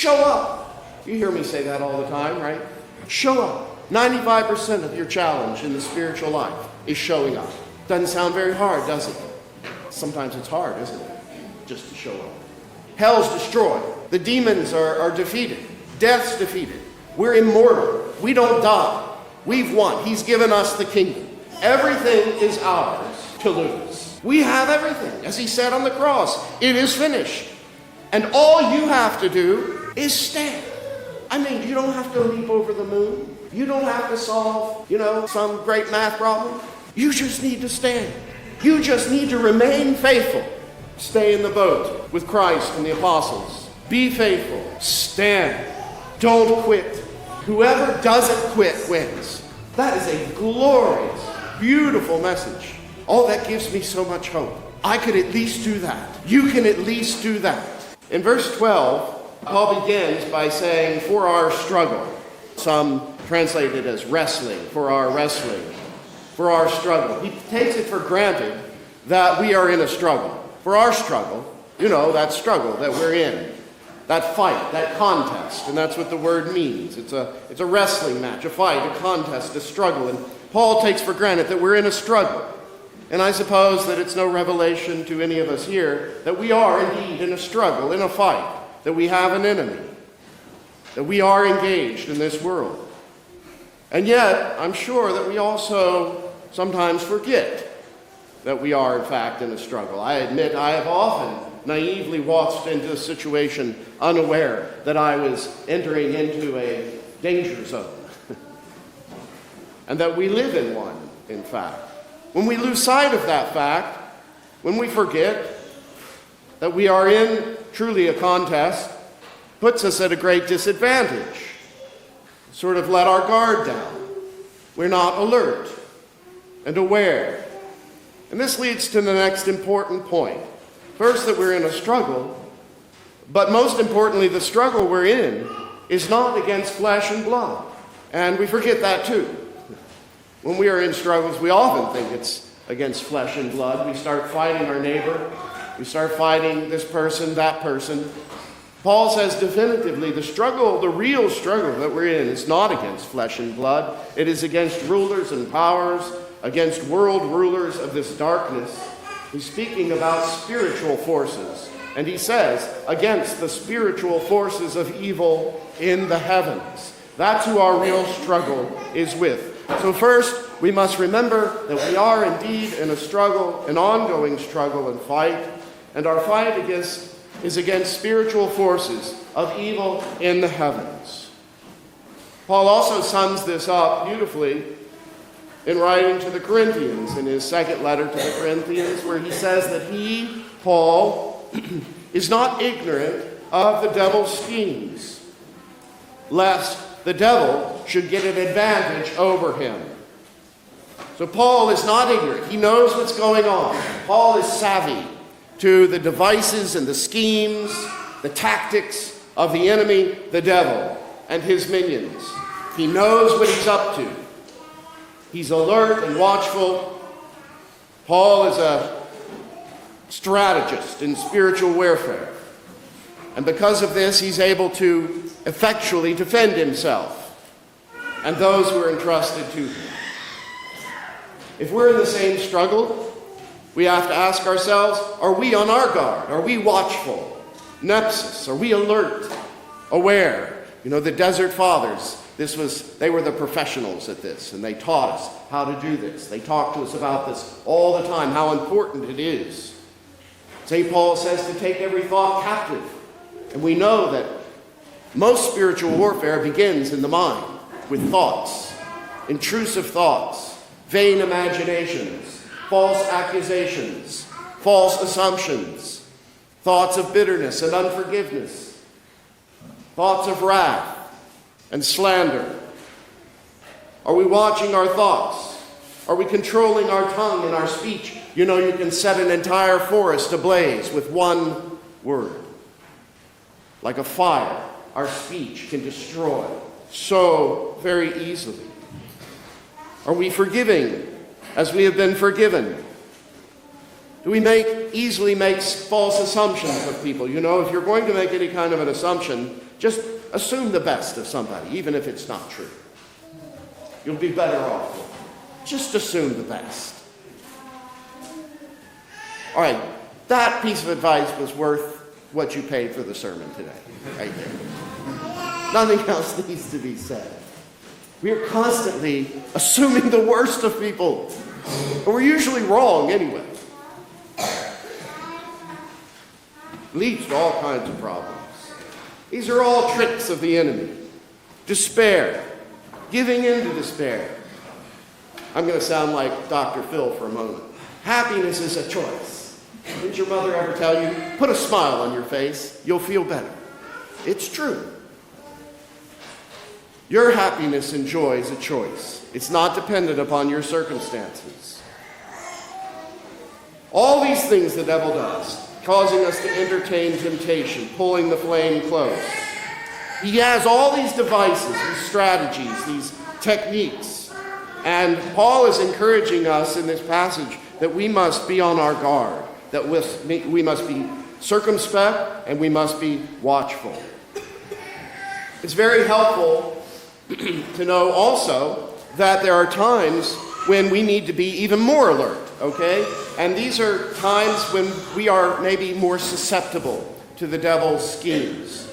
Show up. You hear me say that all the time, right? Show up. 95% of your challenge in the spiritual life is showing up. Doesn't sound very hard, does it? Sometimes it's hard, isn't it? Just to show up. Hell's destroyed. The demons are defeated. Death's defeated. We're immortal. We don't die. We've won. He's given us the kingdom. Everything is ours to lose. We have everything. As he said on the cross, it is finished. And all you have to do is stand. I mean, you don't have to leap over the moon. You don't have to solve, some great math problem. You just need to stand. You just need to remain faithful. Stay in the boat with Christ and the apostles. Be faithful. Stand. Don't quit. Whoever doesn't quit wins. That is a glorious, beautiful message. Oh, that gives me so much hope. I could at least do that. You can at least do that. In verse 12, Paul begins by saying, for our struggle. Some translate it as wrestling, for our wrestling, for our struggle. He takes it for granted that we are in a struggle. For our struggle, that struggle that we're in, that fight, that contest, and that's what the word means. It's a wrestling match, a fight, a contest, a struggle. And Paul takes for granted that we're in a struggle. And I suppose that it's no revelation to any of us here that we are indeed in a struggle, in a fight, that we have an enemy, that we are engaged in this world. And yet, I'm sure that we also sometimes forget that we are, in fact, in a struggle. I admit I have often naively waltzed into a situation unaware that I was entering into a danger zone. And that we live in one, in fact. When we lose sight of that fact, when we forget that we are in truly a contest, puts us at a great disadvantage. Sort of let our guard down. We're not alert and aware. And this leads to the next important point. First, that we're in a struggle, but most importantly, the struggle we're in is not against flesh and blood. And we forget that too. When we are in struggles, we often think it's against flesh and blood. We start fighting our neighbor. We start fighting this person, that person. Paul says definitively the real struggle that we're in is not against flesh and blood. It is against rulers and powers, against world rulers of this darkness. He's speaking about spiritual forces. And he says, against the spiritual forces of evil in the heavens. That's who our real struggle is with. So first, we must remember that we are indeed in a struggle, an ongoing struggle and fight. And our fight is against spiritual forces of evil in the heavens. Paul also sums this up beautifully in writing to the Corinthians, in his second letter to the Corinthians, where he says that he, Paul, is not ignorant of the devil's schemes, lest the devil should get an advantage over him. So Paul is not ignorant. He knows what's going on. Paul is savvy to the devices and the schemes, the tactics of the enemy, the devil, and his minions. He knows what he's up to. He's alert and watchful. Paul is a strategist in spiritual warfare. And because of this, he's able to effectually defend himself and those who are entrusted to him. If we're in the same struggle, we have to ask ourselves, are we on our guard? Are we watchful? Nepsis, are we alert, aware? The Desert Fathers, they were the professionals at this, and they taught us how to do this. They talked to us about this all the time, how important it is. St. Paul says to take every thought captive. And we know that most spiritual warfare begins in the mind with thoughts, intrusive thoughts, vain imaginations, false accusations, false assumptions, thoughts of bitterness and unforgiveness, thoughts of wrath and slander. Are we watching our thoughts? Are we controlling our tongue and our speech? You can set an entire forest ablaze with one word. Like a fire, our speech can destroy so very easily. Are we forgiving as we have been forgiven? Do we easily make false assumptions of people? You know, if you're going to make any kind of an assumption, just assume the best of somebody, even if it's not true. You'll be better off. Just assume the best. All right, that piece of advice was worth what you paid for the sermon today, right there. Nothing else needs to be said. We are constantly assuming the worst of people, and we're usually wrong anyway. Leads to all kinds of problems. These are all tricks of the enemy. Despair, giving in to despair. I'm going to sound like Dr. Phil for a moment. Happiness is a choice. Didn't your mother ever tell you, put a smile on your face, you'll feel better? It's true. Your happiness and joy is a choice. It's not dependent upon your circumstances. All these things the devil does, causing us to entertain temptation, pulling the flame close. He has all these devices, these strategies, these techniques. And Paul is encouraging us in this passage that we must be on our guard, that we must be circumspect and we must be watchful. It's very helpful to know also that there are times when we need to be even more alert, okay? And these are times when we are maybe more susceptible to the devil's schemes.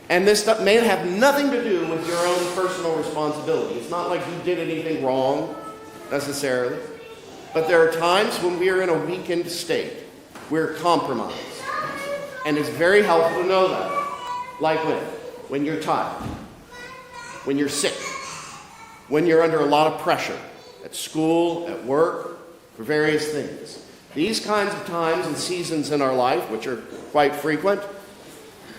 And this stuff may have nothing to do with your own personal responsibility. It's not like you did anything wrong, necessarily. But there are times when we are in a weakened state. We're compromised. And it's very helpful to know that. Like when you're tired, when you're sick, when you're under a lot of pressure at school, at work, for various things. These kinds of times and seasons in our life, which are quite frequent,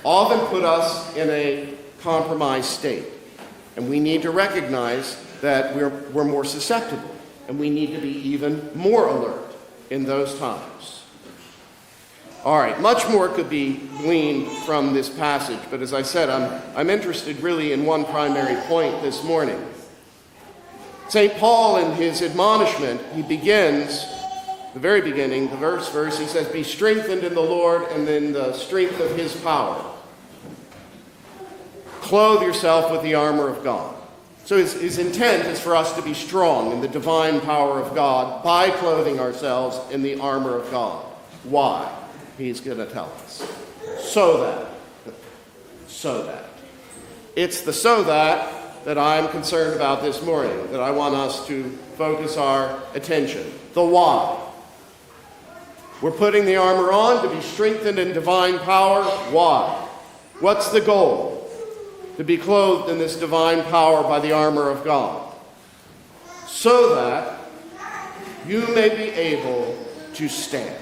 often put us in a compromised state. And we need to recognize that we're more susceptible, and we need to be even more alert in those times. All right, much more could be gleaned from this passage, but as I said, I'm interested really in one primary point this morning. St. Paul, in his admonishment, he begins, the very beginning, the verse, he says, be strengthened in the Lord and in the strength of his power. Clothe yourself with the armor of God. So his intent is for us to be strong in the divine power of God by clothing ourselves in the armor of God. Why? He's going to tell us. So that. It's the so that I'm concerned about this morning, that I want us to focus our attention. The why. We're putting the armor on to be strengthened in divine power. Why? What's the goal? To be clothed in this divine power by the armor of God. So that you may be able to stand.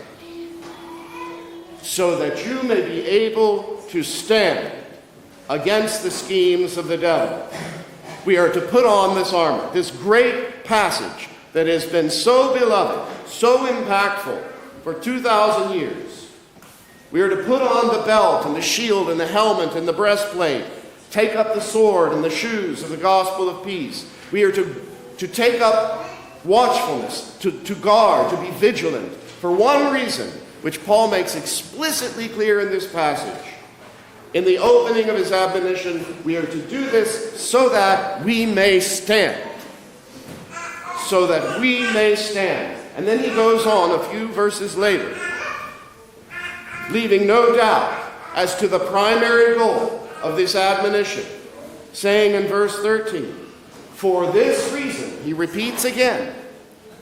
So that you may be able to stand against the schemes of the devil. We are to put on this armor, this great passage that has been so beloved, so impactful for 2,000 years. We are to put on the belt and the shield and the helmet and the breastplate, take up the sword and the shoes of the gospel of peace. We are to take up watchfulness, to guard, to be vigilant, for one reason, which Paul makes explicitly clear in this passage. In the opening of his admonition, we are to do this so that we may stand. So that we may stand. And then he goes on a few verses later, leaving no doubt as to the primary goal of this admonition, saying in verse 13, for this reason, he repeats again,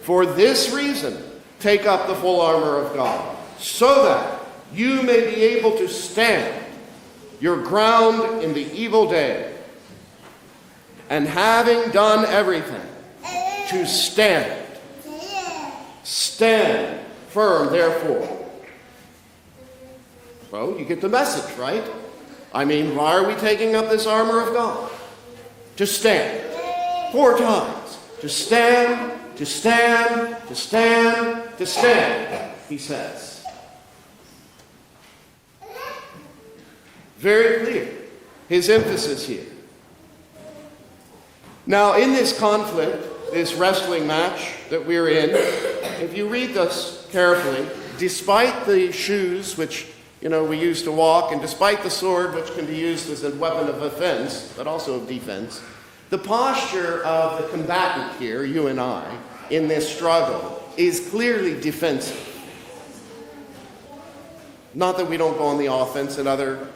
for this reason, take up the full armor of God, so that you may be able to stand your ground in the evil day, and having done everything, to stand. Stand firm, therefore. Well, you get the message, right? I mean, why are we taking up this armor of God? To stand. 4 times. To stand, to stand, to stand, to stand, he says. Very clear, his emphasis here. Now, in this conflict, this wrestling match that we're in, if you read this carefully, despite the shoes, which we use to walk, and despite the sword, which can be used as a weapon of offense, but also of defense, the posture of the combatant here, you and I, in this struggle, is clearly defensive. Not that we don't go on the offense in other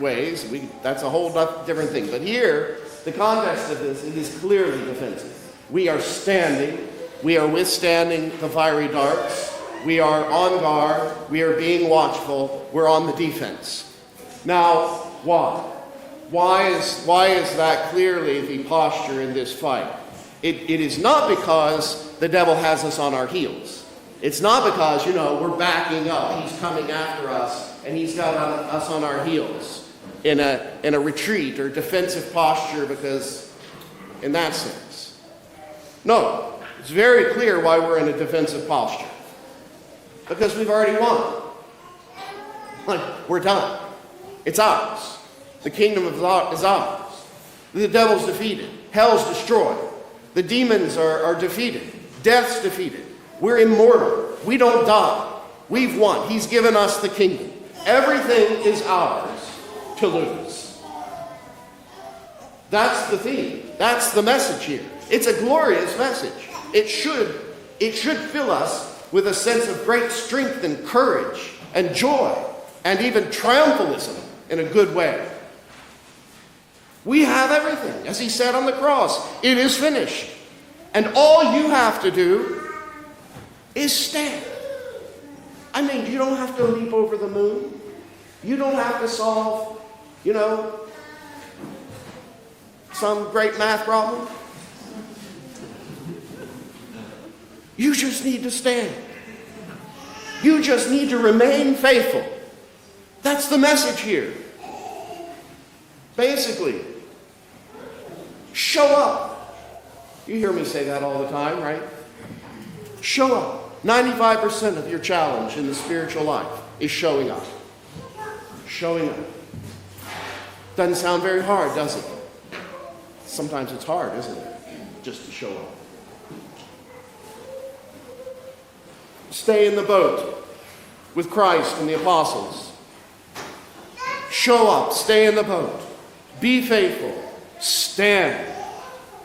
ways. That's a whole different thing. But here, the context of this, it is clearly defensive. We are standing. We are withstanding the fiery darts. We are on guard. We are being watchful. We're on the defense. Now, why? Why is that clearly the posture in this fight? It is not because the devil has us on our heels. It's not because, we're backing up. He's coming after us, and he's got us on our heels in a retreat or defensive posture, because in that sense. No, it's very clear why we're in a defensive posture. Because we've already won. We're done. It's ours. The kingdom is ours. The devil's defeated. Hell's destroyed. The demons are defeated. Death's defeated. We're immortal. We don't die. We've won. He's given us the kingdom. Everything is ours to lose. That's the theme. That's the message here. It's a glorious message. It should fill us with a sense of great strength and courage and joy and even triumphalism in a good way. We have everything. As he said on the cross, it is finished. And all you have to do is stand. You don't have to leap over the moon. You don't have to solve, some great math problem. You just need to stand. You just need to remain faithful. That's the message here. Basically, show up. You hear me say that all the time, right? Show up. 95% of your challenge in the spiritual life is showing up. Showing up. Doesn't sound very hard, does it? Sometimes it's hard, isn't it? Just to show up. Stay in the boat with Christ and the apostles. Show up. Stay in the boat. Be faithful. Stand.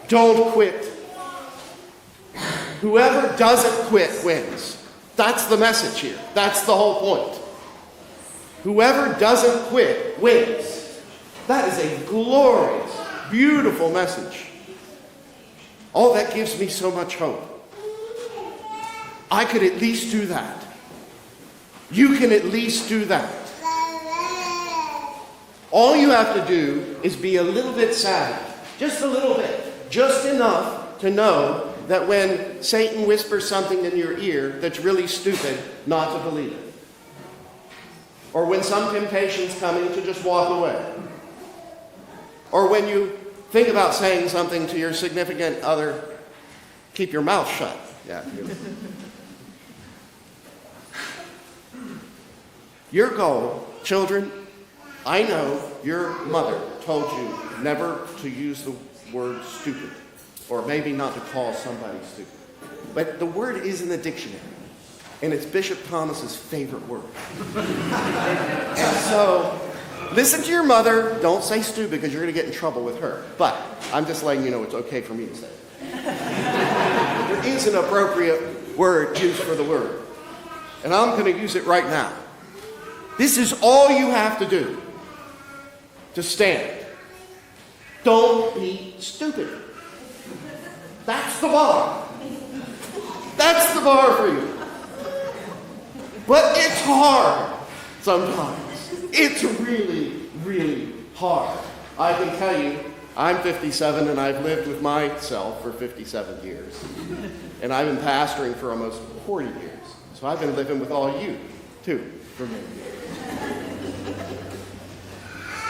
Don't quit. Whoever doesn't quit wins. That's the message here. That's the whole point. Whoever doesn't quit wins. That is a glorious, beautiful message. Oh, that gives me so much hope. I could at least do that. You can at least do that. All you have to do is be a little bit savvy. Just a little bit. Just enough to know that when Satan whispers something in your ear that's really stupid, not to believe it. Or when some temptation's coming, to just walk away. Or when you think about saying something to your significant other, keep your mouth shut. Yeah. Your goal, children, I know your mother told you never to use the word stupid, or maybe not to call somebody stupid. But the word is in the dictionary, and it's Bishop Thomas's favorite word. And so, listen to your mother. Don't say stupid, because you're going to get in trouble with her. But I'm just letting you know it's okay for me to say it. There is an appropriate word used for the word, and I'm going to use it right now. This is all you have to do to stand. Don't be stupid. That's the bar. That's the bar for you. But it's hard sometimes. It's really, really hard. I can tell you, I'm 57 and I've lived with myself for 57 years. And I've been pastoring for almost 40 years. So I've been living with all you, too, for many years.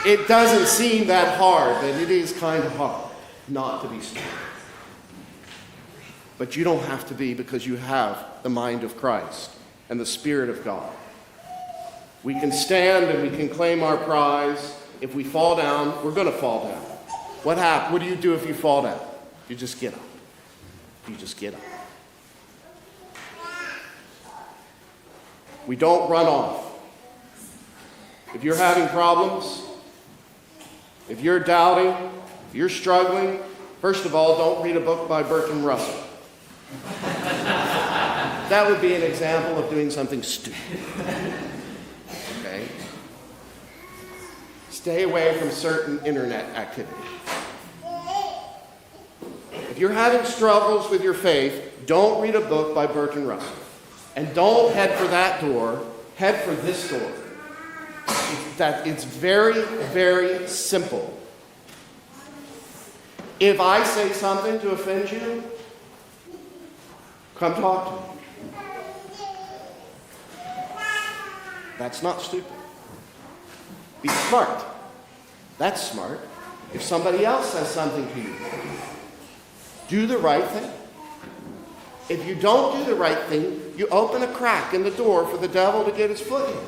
It doesn't seem that hard, but it is kind of hard not to be stupid. But you don't have to be, because you have the mind of Christ and the Spirit of God. We can stand and we can claim our prize. If we fall down, we're going to fall down. What happens? What do you do if you fall down? You just get up. You just get up. We don't run off. If you're having problems, if you're doubting, if you're struggling, first of all, don't read a book by Bertrand Russell. That would be an example of doing something stupid. Okay? Stay away from certain internet activity. If you're having struggles with your faith, don't read a book by Bertrand Russell. And don't head for that door, head for this door. It's very, very simple. If I say something to offend you, come talk to me. That's not stupid. Be smart. That's smart. If somebody else says something to you, do the right thing. If you don't do the right thing, you open a crack in the door for the devil to get his foot in.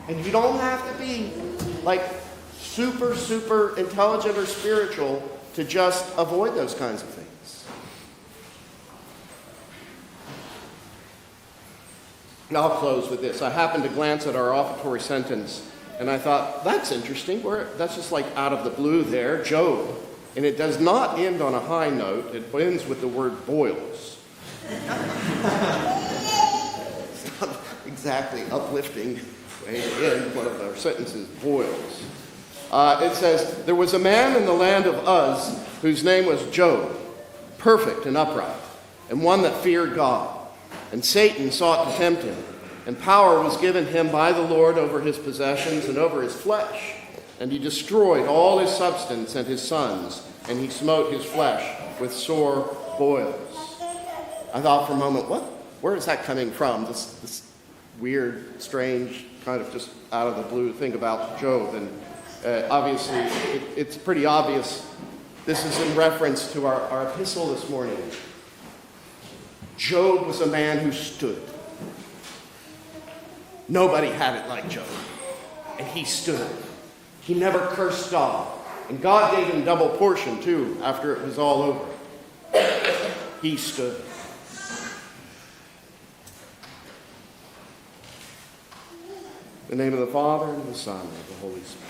And you don't have to be like super intelligent or spiritual to just avoid those kinds of things. And I'll close with this. I happened to glance at our offertory sentence, and I thought, that's interesting. That's just like out of the blue there, Job. And it does not end on a high note. It ends with the word boils. It's not exactly uplifting way to end one of our sentences, boils. It says, there was a man in the land of Uz whose name was Job, perfect and upright, and one that feared God. And Satan sought to tempt him, and power was given him by the Lord over his possessions and over his flesh. And he destroyed all his substance and his sons, and he smote his flesh with sore boils. I thought for a moment, where is that coming from? This weird, strange, kind of just out of the blue thing about Job. And obviously, it's pretty obvious. This is in reference to our epistle this morning. Job was a man who stood. Nobody had it like Job. And he stood. He never cursed God. And God gave him double portion, too, after it was all over. He stood. In the name of the Father, and of the Son, and of the Holy Spirit.